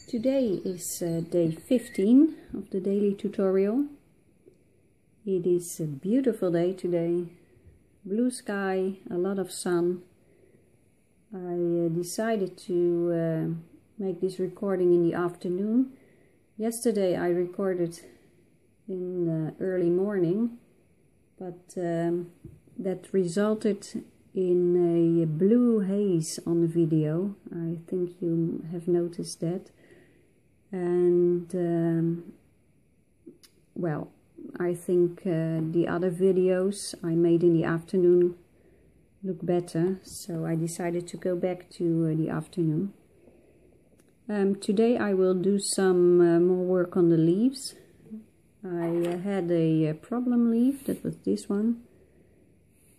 Today is day 15 of the daily tutorial. It is a beautiful day today. Blue sky, a lot of sun. I decided to make this recording in the afternoon. Yesterday I recorded in the early morning, but that resulted in a blue haze on the video. I think you have noticed that. And well, I think the other videos I made in the afternoon look better, so I decided to go back to the afternoon. Today I will do some more work on the leaves. I had a problem leaf, that was this one.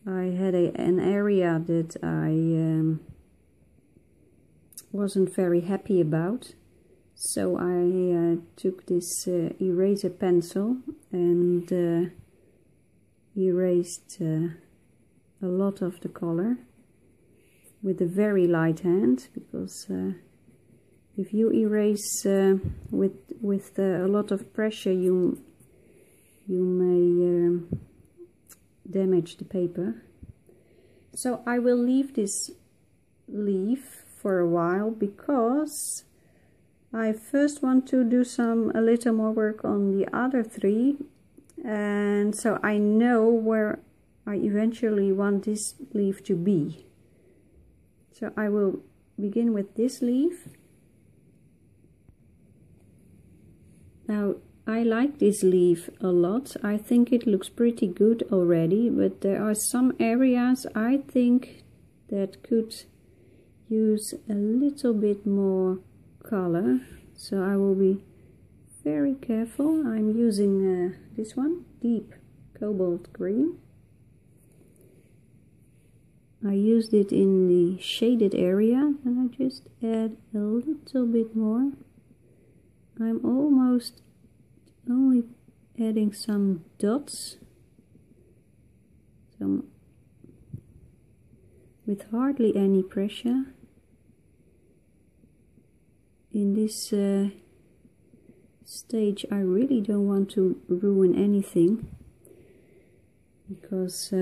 I had an area that I wasn't very happy about. So I took this eraser pencil and erased a lot of the color with a very light hand, because if you erase with a lot of pressure, you may damage the paper. So I will leave this leaf for a while, because I first want to do a little more work on the other three, and so I know where I eventually want this leaf to be. So I will begin with this leaf. Now I like this leaf a lot. I think it looks pretty good already, but there are some areas I think that could use a little bit more color, so I will be very careful. I'm using this one, deep cobalt green. I used it in the shaded area, and I just add a little bit more. I'm almost only adding some dots, with hardly any pressure. In this stage I really don't want to ruin anything, because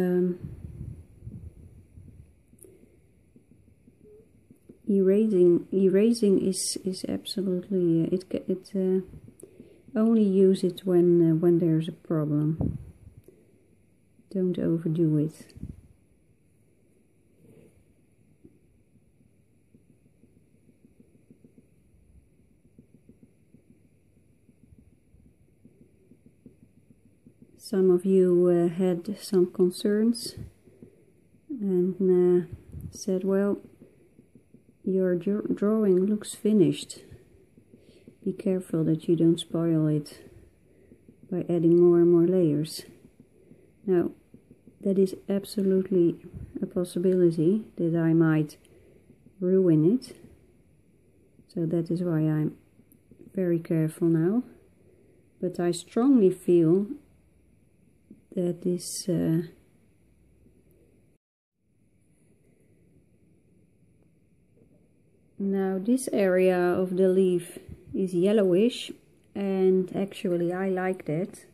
erasing is absolutely it only use it when there's a problem. Don't overdo it. Some of you had some concerns and said, well, your drawing looks finished. Be careful that you don't spoil it by adding more and more layers. Now, that is absolutely a possibility that I might ruin it. So that is why I'm very careful now. But I strongly feel that this now this area of the leaf is yellowish, and actually I like that.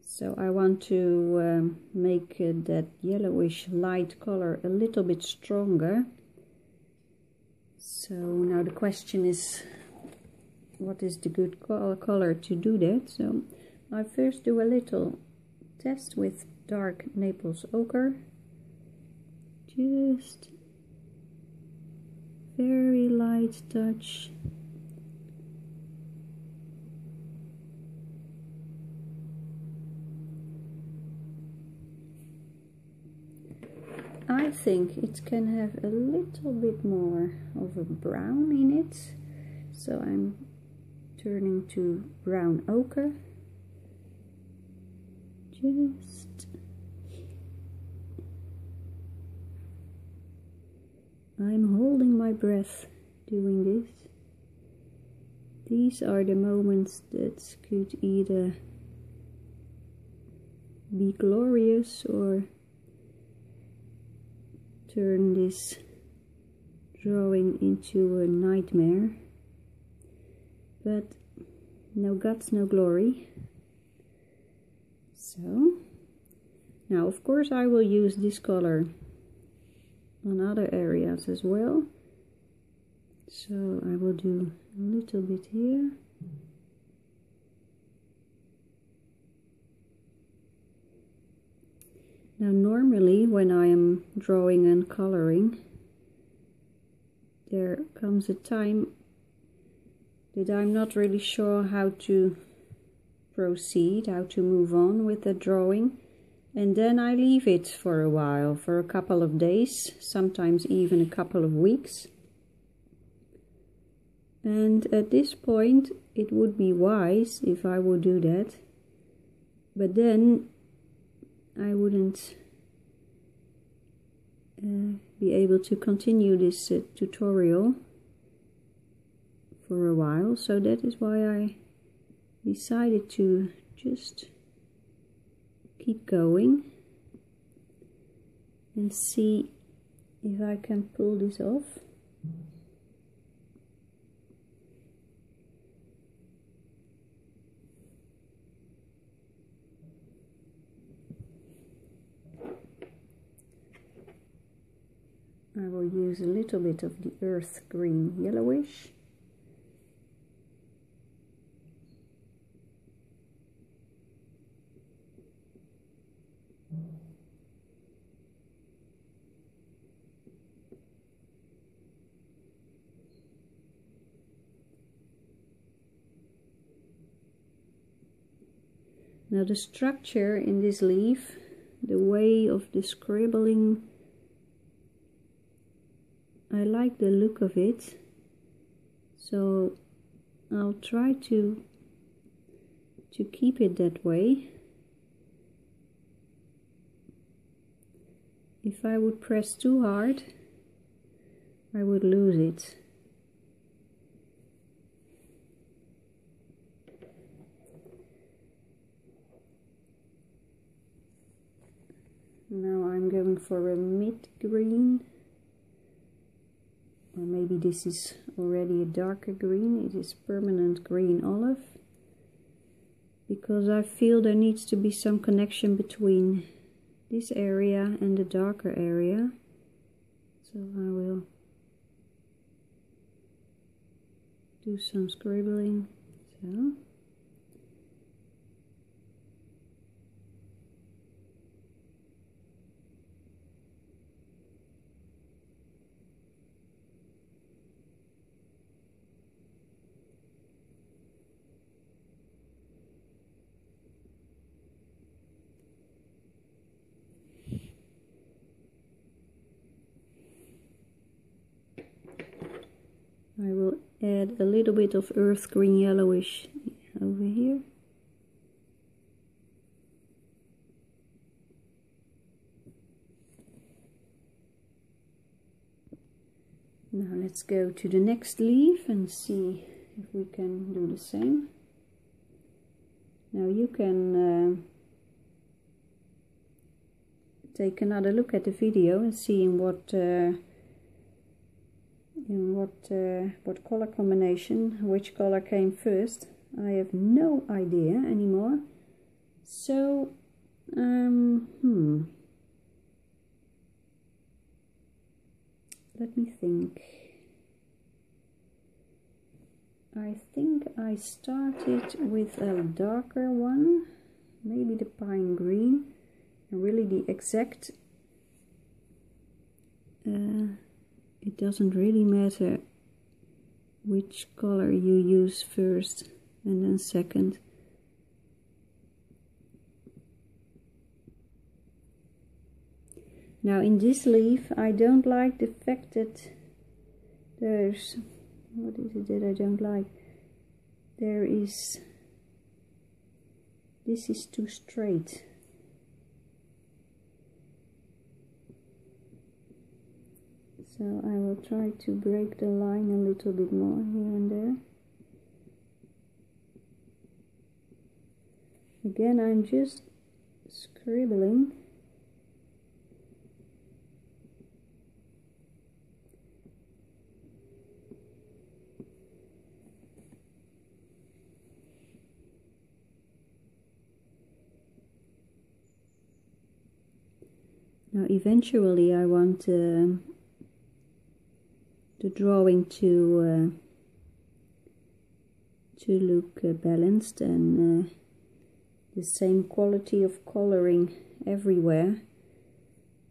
So I want to make that yellowish light color a little bit stronger. So now the question is, what is the good color to do that? So I first do a little test with dark Naples ochre, just very light touch. I think it can have a little bit more of a brown in it, so I'm turning to brown ochre. I'm holding my breath doing this. These are the moments that could either be glorious or turn this drawing into a nightmare. but no guts, no glory. So now of course I will use this color on other areas as well. So I will do a little bit here. Now normally when I am drawing and coloring, there comes a time that I'm not really sure how to proceed, how to move on with the drawing, and then I leave it for a while, for a couple of days, sometimes even a couple of weeks. And at this point it would be wise if I would do that, but then I wouldn't be able to continue this tutorial for a while. So that is why I decided to just keep going and see if I can pull this off. I will use a little bit of the earth green yellowish. Now the structure in this leaf, the way of the scribbling, I like the look of it, so I'll try to keep it that way. If I would press too hard, I would lose it. Now I'm going for a mid green. Or maybe this is already a darker green. It is permanent green olive, because I feel there needs to be some connection between this area and the darker area. So I will do some scribbling. So I will add a little bit of earth green yellowish over here. Now let's go to the next leaf and see if we can do the same. Now you can take another look at the video and see in what color combination, which color came first. I have no idea anymore. So let me think. I think I started with a darker one, maybe the pine green, and really the exact it doesn't really matter which color you use first and then second. Now in this leaf I don't like the fact that there's, what is it that I don't like? There is, this is too straight. So I will try to break the line a little bit more here and there. Again, I'm just scribbling. Now eventually I want the drawing to look balanced and the same quality of coloring everywhere,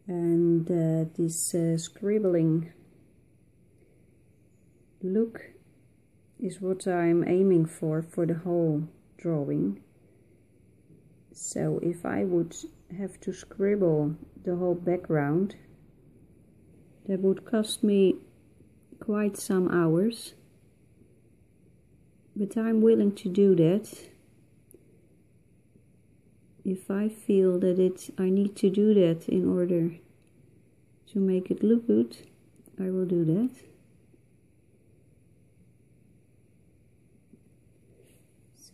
and this scribbling look is what I'm aiming for the whole drawing. So if I would have to scribble the whole background, that would cost me quite some hours, but I'm willing to do that. If I feel that I need to do that in order to make it look good, I will do that. So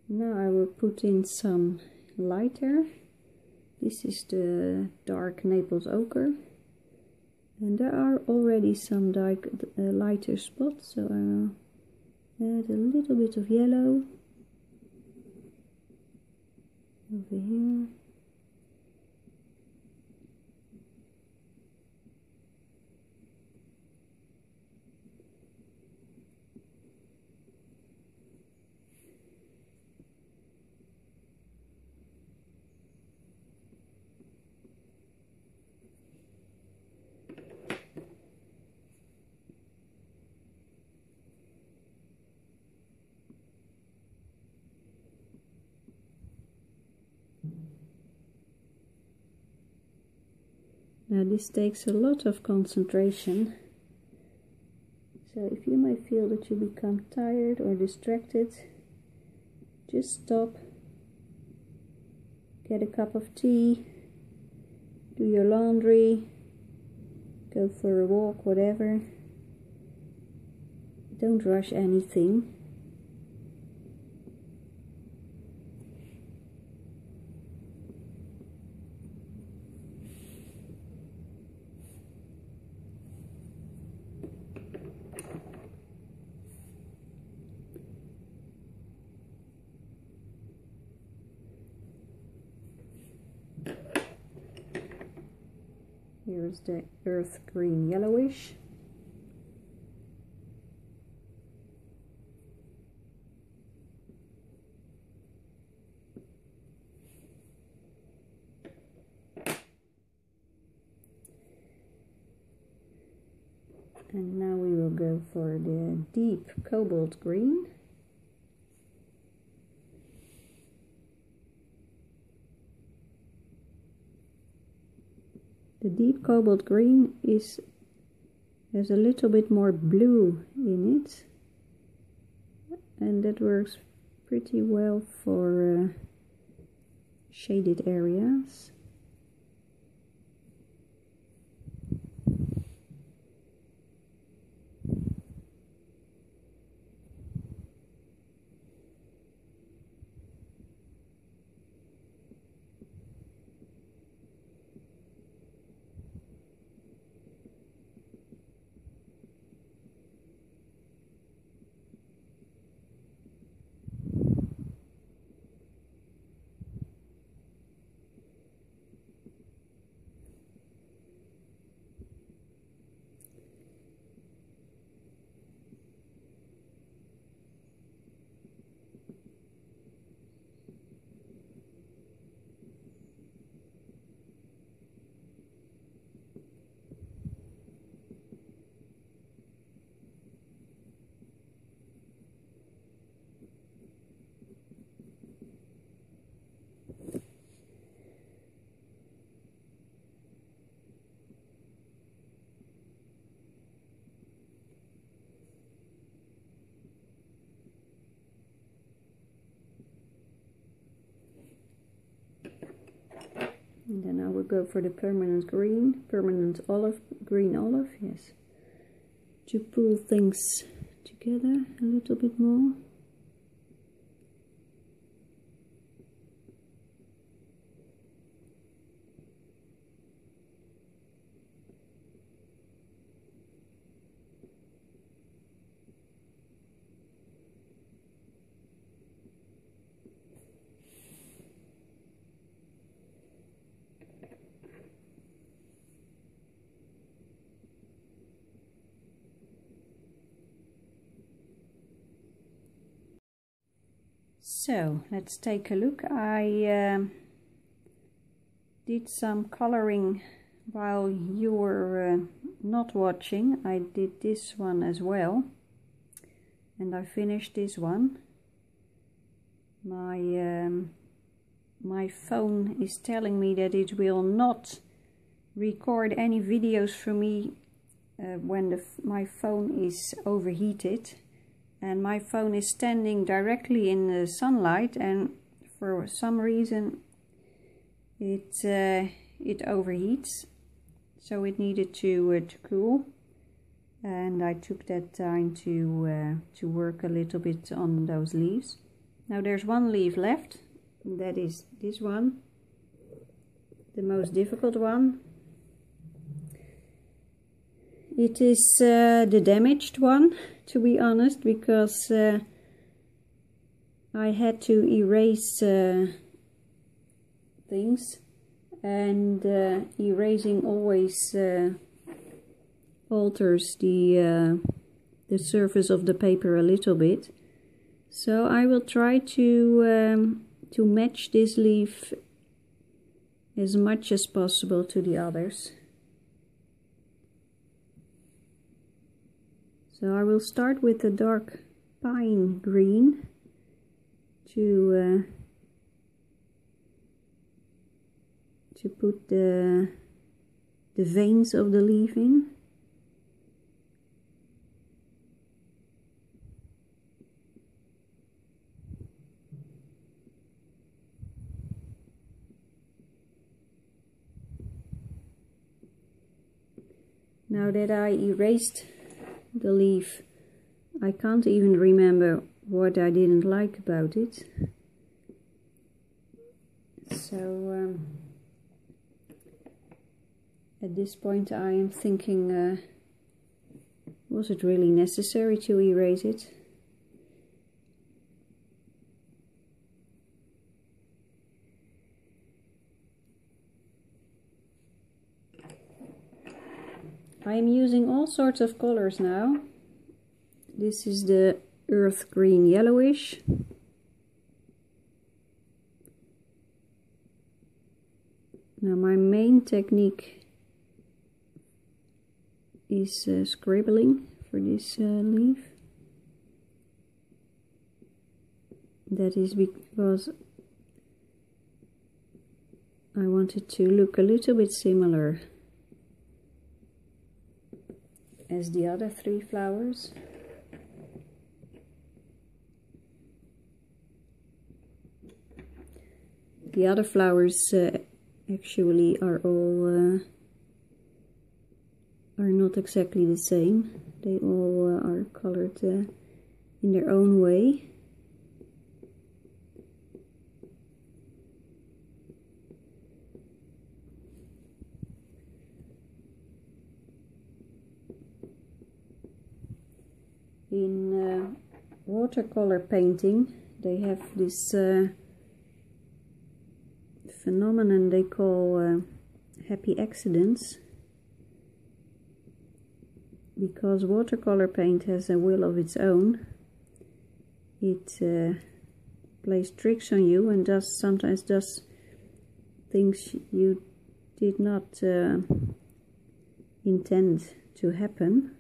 now I will put in some lighter. This is the dark Naples ochre, and there are already some dark lighter spots, so I will add a little bit of yellow over here. Now this takes a lot of concentration, so if you may feel that you become tired or distracted, just stop, get a cup of tea, do your laundry, go for a walk, whatever. Don't rush anything. Here's the earth green yellowish. And now we will go for the deep cobalt green. The deep cobalt green has a little bit more blue in it, and that works pretty well for shaded areas. And then I will go for the permanent green, permanent olive, green olive, yes, to pull things together a little bit more. So let's take a look. I did some coloring while you were not watching. I did this one as well, and I finished this one. My phone is telling me that it will not record any videos for me when my phone is overheated, and my phone is standing directly in the sunlight, and for some reason it overheats, so it needed to cool, and I took that time to work a little bit on those leaves. Now there's one leaf left, and that is this one, the most difficult one. It is the damaged one, to be honest, because I had to erase things, and erasing always alters the surface of the paper a little bit. So I will try to match this leaf as much as possible to the others. So I will start with the dark pine green to put the veins of the leaf in. Now that I erased the leaf, I can't even remember what I didn't like about it. So at this point I am thinking, was it really necessary to erase it? I am using all sorts of colors now. This is the earth green yellowish. Now my main technique is scribbling for this leaf. That is because I want it to look a little bit similar as the other three flowers. The other flowers actually are all are not exactly the same. They all are colored in their own way. In watercolor painting, they have this phenomenon they call happy accidents, because watercolor paint has a will of its own. It plays tricks on you and sometimes does things you did not intend to happen.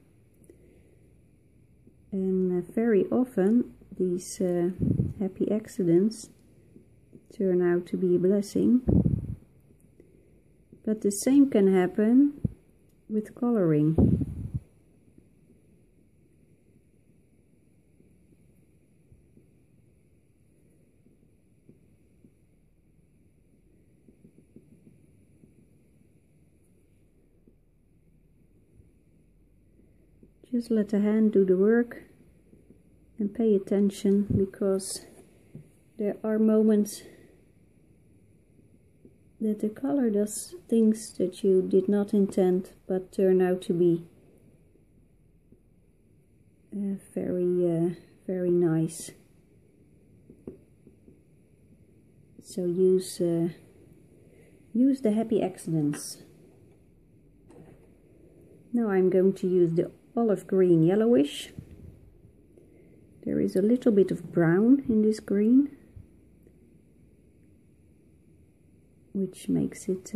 And very often these happy accidents turn out to be a blessing. But the same can happen with coloring. Just let the hand do the work and pay attention, because there are moments that the color does things that you did not intend but turn out to be very nice. So use the happy accidents. Now I'm going to use the olive green yellowish. There is a little bit of brown in this green, which makes it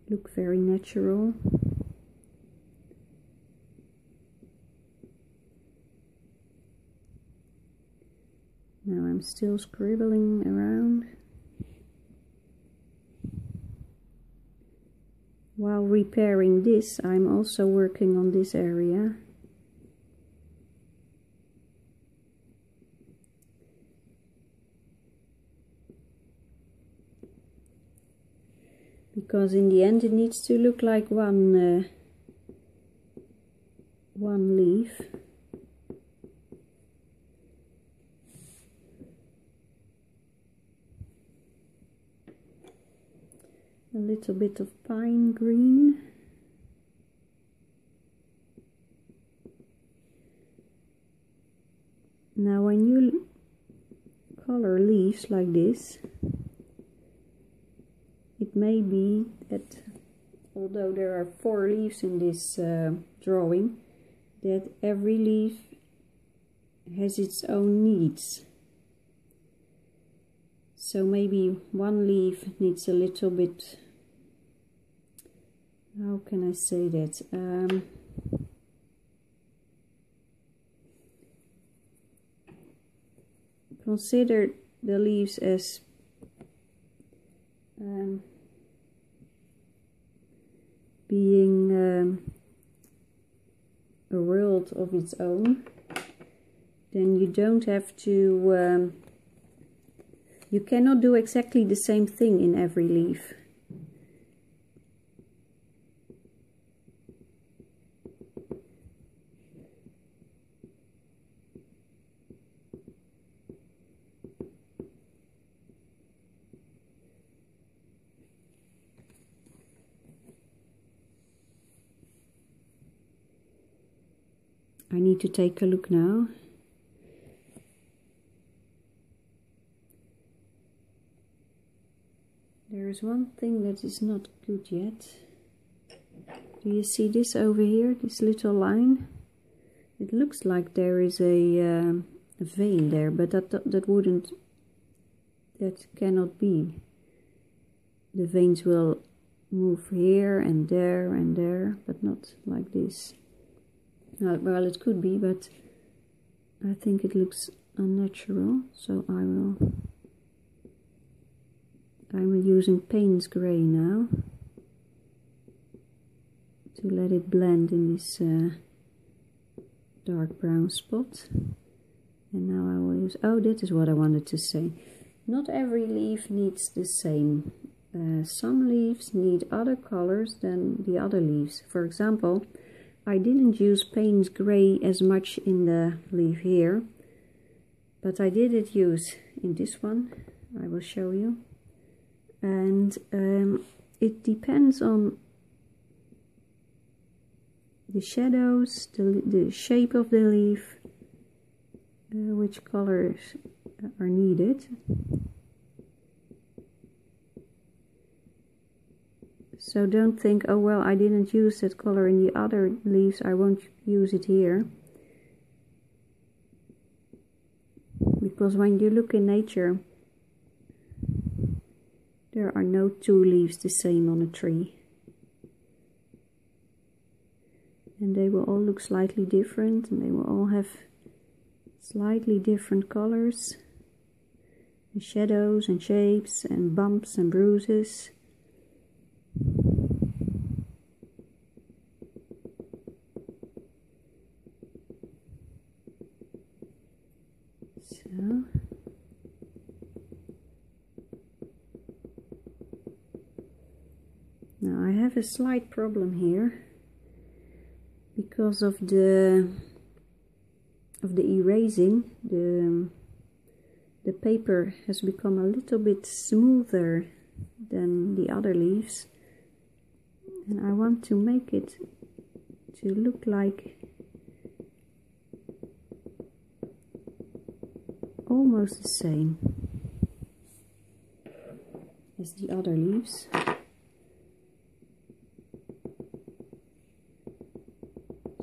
look very natural. Now I'm still scribbling around. While repairing this, I'm also working on this area. Because in the end it needs to look like one leaf. A little bit of pine green. Now when you color leaves like this, it may be that, although there are 4 leaves in this drawing, that every leaf has its own needs. So maybe one leaf needs a little bit, how can I say that? Consider the leaves as being a world of its own. Then you don't have to you cannot do exactly the same thing in every leaf. I need to take a look now. There is one thing that is not good yet. Do you see this over here, this little line? It looks like there is a vein there, but that cannot be. The veins will move here and there, but not like this. Well, it could be, but I think it looks unnatural, so I'm using Payne's Grey now to let it blend in this dark brown spot. And now I will use, oh, that is what I wanted to say. Not every leaf needs the same. Some leaves need other colors than the other leaves. For example, I didn't use Payne's Grey as much in the leaf here, but I did use in this one. I will show you. And it depends on the shadows, the shape of the leaf, which colors are needed. So don't think, oh well, I didn't use that color in the other leaves, I won't use it here. Because when you look in nature, there are no 2 leaves the same on a tree. And they will all look slightly different, and they will all have slightly different colors, and shadows and shapes and bumps and bruises. So now I have a slight problem here because of the erasing. The paper has become a little bit smoother than the other leaves, and I want to make it to look like almost the same as the other leaves.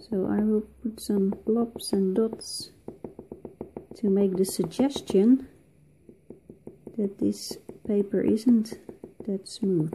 So I will put some blobs and dots to make the suggestion that this paper isn't that smooth.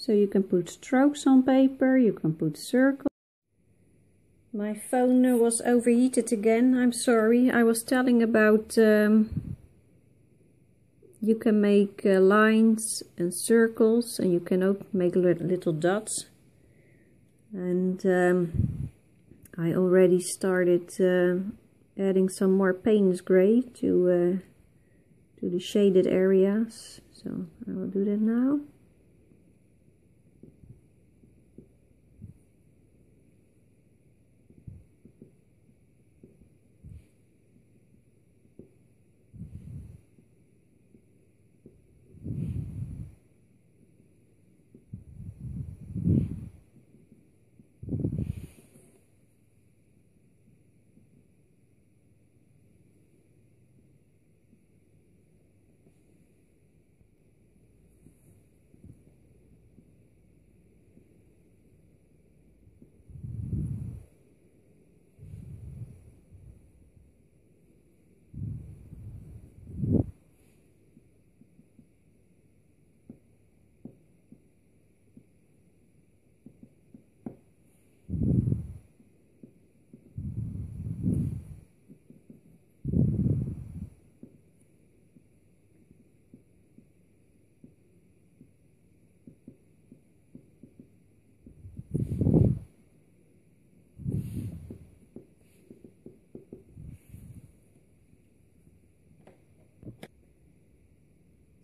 So you can put strokes on paper, you can put circles. My phone was overheated again, I'm sorry. I was telling about you can make lines and circles, and you can make little dots. And I already started adding some more Payne's Gray to the shaded areas. So I will do that now.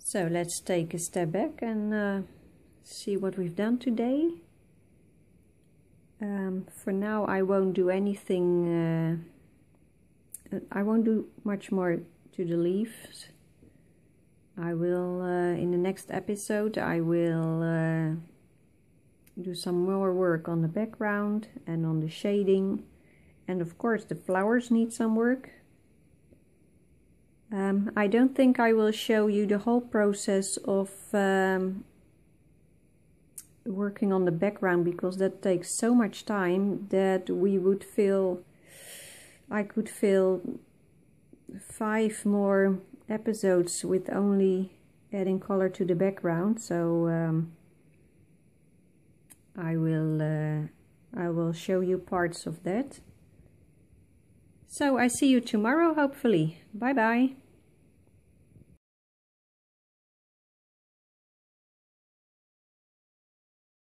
So let's take a step back and see what we've done today. For now I won't do anything, I won't do much more to the leaves. I will, in the next episode, I will do some more work on the background and on the shading. And of course the flowers need some work. I don't think I will show you the whole process of working on the background, because that takes so much time that I could fill 5 more episodes with only adding color to the background. So I will show you parts of that. So I see you tomorrow, hopefully. Bye bye.